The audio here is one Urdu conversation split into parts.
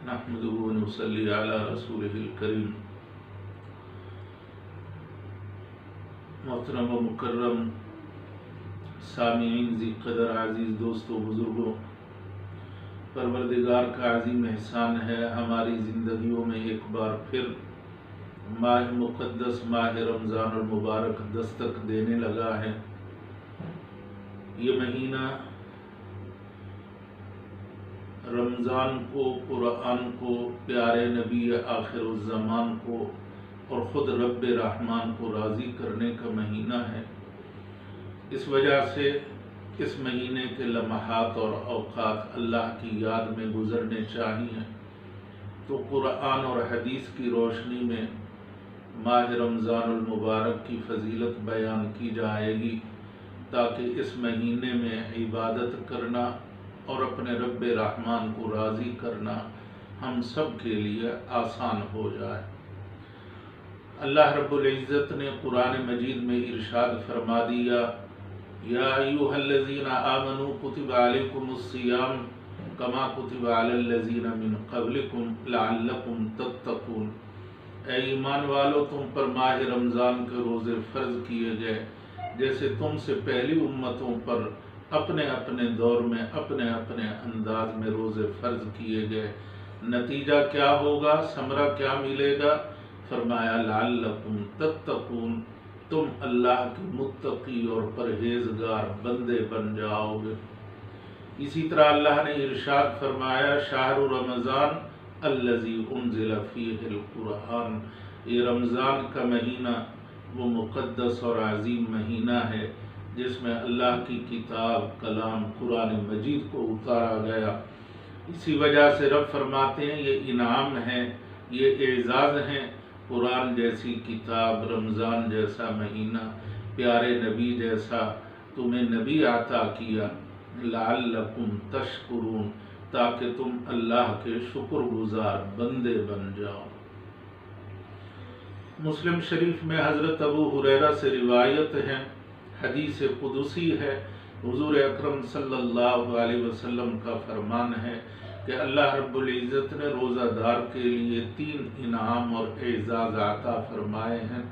نحمده ونصلي على رسوله الكريم۔ محترم و مکرم سامعین، ذی قدر عزیز دوستوں بزرگوں، پروردگار کا عظیم احسان ہے ہماری زندگیوں میں ایک بار پھر ماہ مقدس ماہ رمضان المبارک دستک دینے لگا ہے۔ یہ مہینہ رمضان کو، قرآن کو، پیارے نبی آخر الزمان کو اور خود رب رحمان کو راضی کرنے کا مہینہ ہے۔ اس وجہ سے اس مہینے کے لمحات اور اوقات اللہ کی یاد میں گزرنے چاہیے۔ تو قرآن اور حدیث کی روشنی میں ماہ رمضان المبارک کی فضیلت بیان کی جائے گی، تاکہ اس مہینے میں عبادت کرنا اور اپنے رب رحمان کو راضی کرنا ہم سب کے لیے آسان ہو جائے۔ اللہ رب العزت نے قرآن مجید میں ارشاد فرما دیا، یا ایھا الذین آمنوا کتب علیکم الصیام کما کتب علی الذین من قبلکم لعلکم تتقون۔ اے ایمان والو، تم پر ماہ رمضان کے روزے فرض کیے گئے جیسے تم سے پہلی امتوں پر اپنے اپنے دور میں اپنے اپنے انداز میں روزے فرض کیے گئے۔ نتیجہ کیا ہوگا، ثمرہ کیا ملے گا؟ فرمایا لعلکم تتقون، تم اللہ کے متقی اور پرہیزگار بندے بن جاؤ گے۔ اسی طرح اللہ نے ارشاد فرمایا، شہر رمضان الذی انزل فیہ القرآن، یہ رمضان کا مہینہ وہ مقدس اور عظیم مہینہ ہے جس میں اللہ کی کتاب کلام قرآن مجید کو اتارا گیا۔ اسی وجہ سے رب فرماتے ہیں یہ انعام ہے، یہ اعزاز ہے، قرآن جیسی کتاب، رمضان جیسا مہینہ، پیارے نبی جیسا تمہیں نبی عطا کیا، لعلکم تشکرون، تاکہ تم اللہ کے شکر گزار بندے بن جاؤ۔ مسلم شریف میں حضرت ابو ہریرہ سے روایت ہے، حدیث قدسی ہے، حضور اکرم صلی اللہ علیہ وسلم کا فرمان ہے کہ اللہ رب العزت نے روزہ دار کے لیے 3 انعام اور اعزاز عطا فرمائے ہیں۔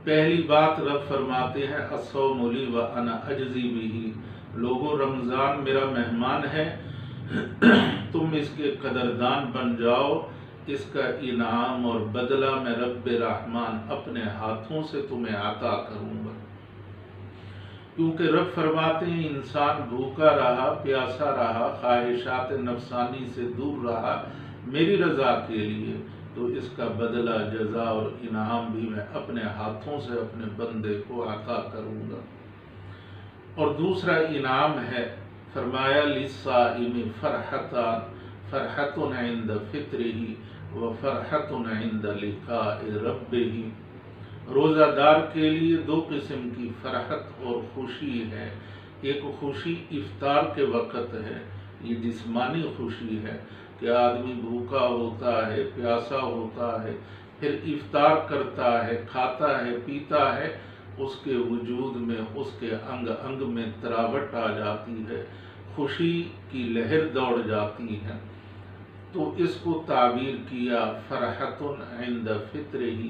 پہلی بات رب فرماتے ہیں، الصوم لی وانا اجزی بہ، لوگو رمضان میرا مہمان ہے، تم اس کے قدردان بن جاؤ، اس کا انعام اور بدلہ میں رب رحمان اپنے ہاتھوں سے تمہیں عطا کروں گا۔ کیونکہ رب فرماتے ہیں انسان بھوکا رہا، پیاسا رہا، خواہشات نفسانی سے دور رہا میری رضا کے لیے، تو اس کا بدلہ، جزا اور انعام بھی میں اپنے ہاتھوں سے اپنے بندے کو عطا کروں گا۔ اور دوسرا انعام ہے، فرمایا للصائم فرحتان، فرحت عند فطرہ و فرحت عند لقاء ربہ، روزہ دار کے لیے 2 قسم کی فرحت اور خوشی ہے۔ ایک خوشی افطار کے وقت ہے، یہ جسمانی خوشی ہے کہ آدمی بھوکا ہوتا ہے، پیاسا ہوتا ہے، پھر افطار کرتا ہے، کھاتا ہے، پیتا ہے، اس کے وجود میں، اس کے انگ انگ میں تراوٹ آ جاتی ہے، خوشی کی لہر دوڑ جاتی ہے۔ تو اس کو تعبیر کیا فرحت عند فطرہ،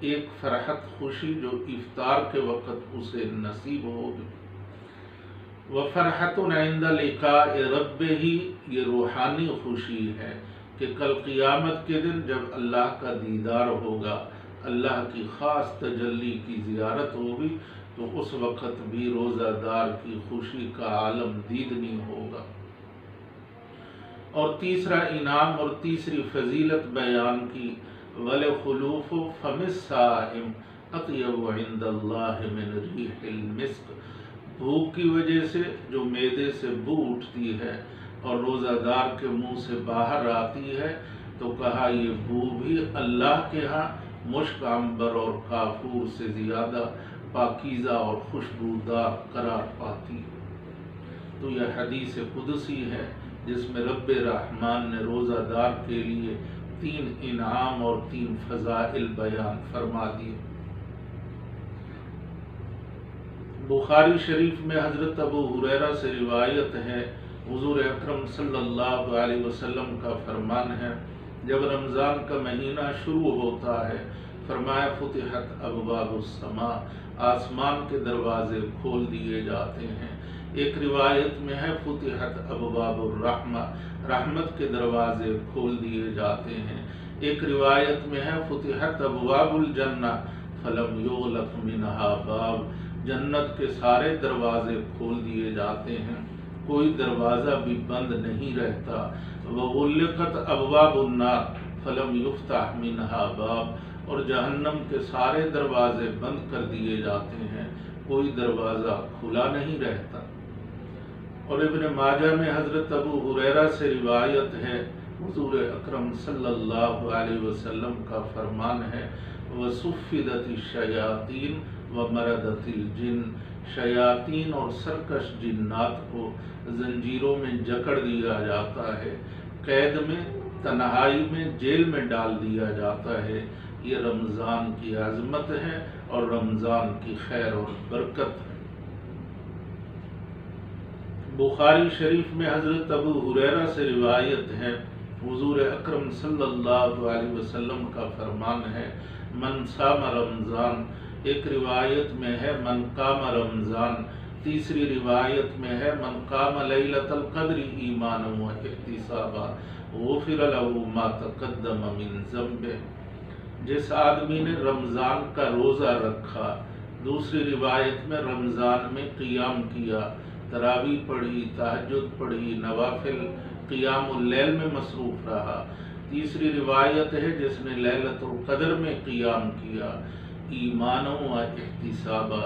ایک فرحت خوشی جو افطار کے وقت اسے نصیب ہوگی۔ وفرحت عند لقاء ربہ، یہ روحانی خوشی ہے کہ کل قیامت کے دن جب اللہ کا دیدار ہوگا، اللہ کی خاص تجلی کی زیارت ہوگی، تو اس وقت بھی روزہ دار کی خوشی کا عالم دیدنی ہوگا۔ اور تیسرا انعام اور تیسری فضیلت بیان کی، وَلِخُلُوفُ فَمِ الصَّائِمِ أَطْيَبُ عِندَ اللَّهِ مِنْ رِيحِ الْمِسْكِ، بھوک کی وجہ سے جو معدے سے بو اٹھتی ہے اور روزہ دار کے منہ سے باہر آتی ہے، تو کہا یہ بو بھی اللہ کے ہاں مشک عنبر اور کافور سے زیادہ پاکیزہ اور خوشبودار قرار پاتی ہے۔ تو یہ حدیث قدسی ہے جس میں رب رحمان نے روزہ دار کے لیے 3 انعام اور 3 فضائل بیان فرما دیے۔ بخاری شریف میں حضرت ابو ہریرہ سے روایت ہے حضور اکرم صلی اللہ علیہ وسلم کا فرمان ہے، جب رمضان کا مہینہ شروع ہوتا ہے فرمایا فتحت ابواب السماء، آسمان کے دروازے کھول دیے جاتے ہیں۔ ایک روایت میں ہے فتحت ابواب الرحمہ، رحمت کے دروازے کھول دیے جاتے ہیں۔ ایک روایت میں ہے فتحت ابواب الجنہ فلم یغلق منہا باب، جنت کے سارے دروازے کھول دیے جاتے ہیں، کوئی دروازہ بھی بند نہیں رہتا۔ وغلقت ابواب النار فلم یفتح منہا باب، اور جہنم کے سارے دروازے بند کر دیے جاتے ہیں، کوئی دروازہ کھلا نہیں رہتا۔ اور ابن ماجہ میں حضرت ابو ہریرہ سے روایت ہے، حضور اکرم صلی اللہ علیہ وسلم کا فرمان ہے، وَصُفِّدَتِ الشَّيَاطِينُ وَمَرَدَتِ الْجِنُّ، شیاطین اور سرکش جنات کو زنجیروں میں جکڑ دیا جاتا ہے، قید میں، تنہائی میں، جیل میں ڈال دیا جاتا ہے۔ یہ رمضان کی عظمت ہے اور رمضان کی خیر اور برکت ہے۔ بخاری شریف میں حضرت ابو ہریرہ سے روایت ہے، حضور اکرم صلی اللہ علیہ وسلم کا فرمان ہے، من صام رمضان، ایک روایت میں ہے من قام رمضان، تیسری روایت میں ہے من قام لیلۃ القدر ایمانا و احتسابا غفر له ما تقدم من ذنبہ، جس آدمی نے رمضان کا روزہ رکھا، دوسری روایت میں رمضان میں قیام کیا، تراویح پڑھی، تہجد پڑھی، نوافل قیام اللیل میں مصروف رہا، تیسری روایت ہے جس نے لیلۃ القدر میں قیام کیا، ایمان و احتسابا،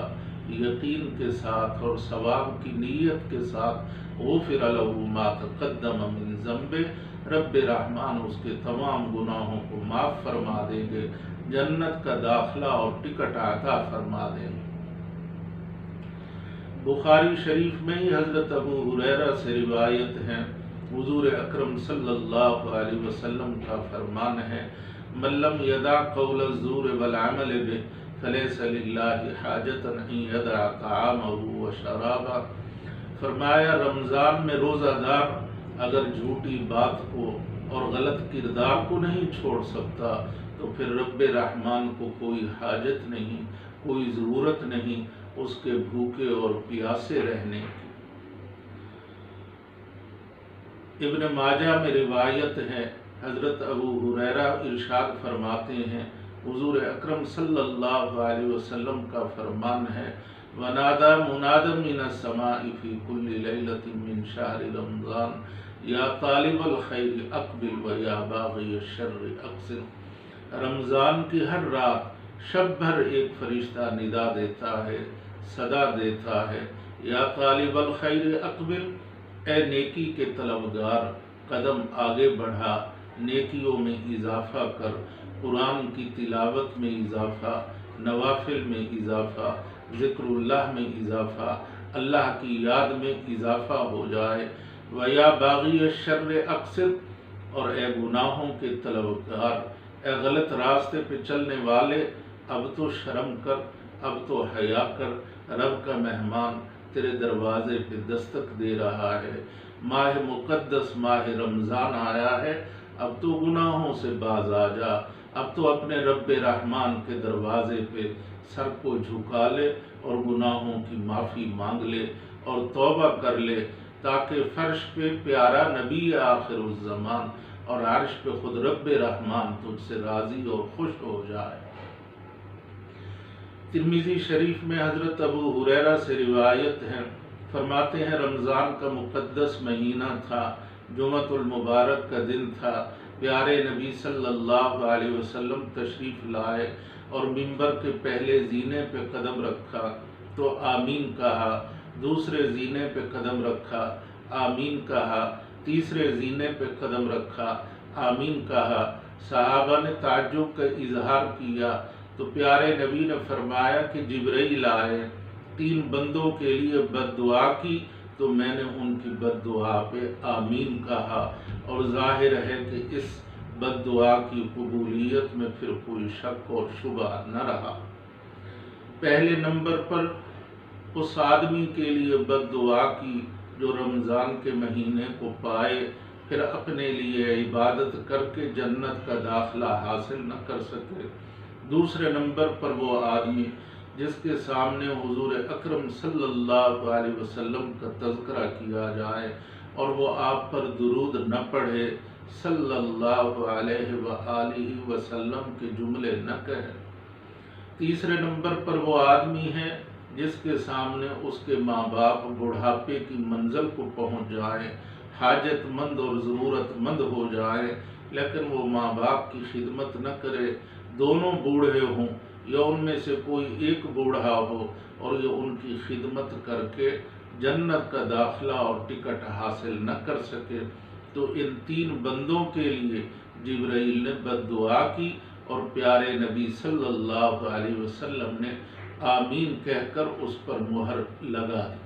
یقین کے ساتھ اور ثواب کی نیت کے ساتھ، غفر له ما تقدم من ذنبہ، رب رحمان اس کے تمام گناہوں کو معاف فرما دیں گے، جنت کا داخلہ اور ٹکٹ عطا فرما دیں گے۔ بخاری شریف میں ہی حضرت ابو ہریرہ سے روایت ہے، حضور اکرم صلی اللہ علیہ وسلم کا فرمان ہے، من لم یدع قول الزور والعمل به فلیس للہ حاجۃ ان یدع طعامہ وشرابہ، فرمایا رمضان میں روزہ دار اگر جھوٹی بات کو اور غلط کردار کو نہیں چھوڑ سکتا تو پھر رب رحمان کو کوئی حاجت نہیں، کوئی ضرورت نہیں اس کے بھوکے اور پیاسے رہنے کی۔ ابن ماجہ میں روایت ہے، حضرت ابو ہریرہ ارشاد فرماتے ہیں، حضور اکرم صلی اللہ علیہ وسلم کا فرمان ہے، وَنَادَى مُنَادًا مِنَ السَّمَاءِ فِي كُلِّ لَيْلَةٍ مِّن شَهْرِ رَمْضَانَ یا طالب الخیر اقبل و یا باغی الشر اقصر، رمضان کی ہر رات شب بھر ایک فرشتہ ندا دیتا ہے، صدا دیتا ہے، یا طالب الخیر اقبل، اے نیکی کے طلبگار قدم آگے بڑھا، نیکیوں میں اضافہ کر، قرآن کی تلاوت میں اضافہ، نوافل میں اضافہ، ذکر اللہ میں اضافہ، اللہ کی یاد میں اضافہ ہو جائے، وَيَا بَاغِيَ الشَّرِّ اقصر، اور اے گناہوں کے طلبگار، اے غلط راستے پہ چلنے والے، اب تو شرم کر، اب تو حیا کر، رب کا مہمان تیرے دروازے پہ دستک دے رہا ہے، ماہ مقدس ماہ رمضان آیا ہے، اب تو گناہوں سے باز آ جا، اب تو اپنے رب رحمان کے دروازے پہ سر کو جھکا لے اور گناہوں کی معافی مانگ لے اور توبہ کر لے، تاکہ فرش پہ پیارا نبی آخر الزمان اور عرش پہ خود رب رحمان تجھ سے راضی اور خوش ہو جائے۔ ترمذی شریف میں حضرت ابو ہریرہ سے روایت ہے، فرماتے ہیں رمضان کا مقدس مہینہ تھا، جمعۃ المبارک کا دن تھا، پیارے نبی صلی اللہ علیہ وسلم تشریف لائے اور منبر کے پہلے زینے پہ قدم رکھا تو آمین کہا، دوسرے زینے پہ قدم رکھا، آمین کہا، تیسرے زینے پہ قدم رکھا، آمین کہا، صحابہ نے تعجب کا اظہار کیا تو پیارے نبی نے فرمایا کہ جبرائیل آئے، 3 بندوں کے لیے بد دعا کی تو میں نے ان کی بد دعا پہ آمین کہا، اور ظاہر ہے کہ اس بد دعا کی قبولیت میں پھر کوئی شک اور شبہ نہ رہا۔ پہلے نمبر پر اس آدمی کے لیے بد دعا کی جو رمضان کے مہینے کو پائے پھر اپنے لیے عبادت کر کے جنت کا داخلہ حاصل نہ کر سکے۔ دوسرے نمبر پر وہ آدمی جس کے سامنے حضور اکرم صلی اللہ علیہ وسلم کا تذکرہ کیا جائے اور وہ آپ پر درود نہ پڑھے، صلی اللہ علیہ وآلہ وسلم کے جملے نہ کہے۔ تیسرے نمبر پر وہ آدمی ہے جس کے سامنے اس کے ماں باپ بڑھاپے کی منزل کو پہنچ جائیں، حاجت مند اور ضرورت مند ہو جائیں، لیکن وہ ماں باپ کی خدمت نہ کرے، دونوں بوڑھے ہوں یا ان میں سے کوئی ایک بوڑھا ہو اور یہ ان کی خدمت کر کے جنت کا داخلہ اور ٹکٹ حاصل نہ کر سکے، تو ان تین بندوں کے لیے جبرائیل نے بد دعا کی اور پیارے نبی صلی اللہ علیہ وسلم نے آمین کہہ کر اس پر مہر لگا دی۔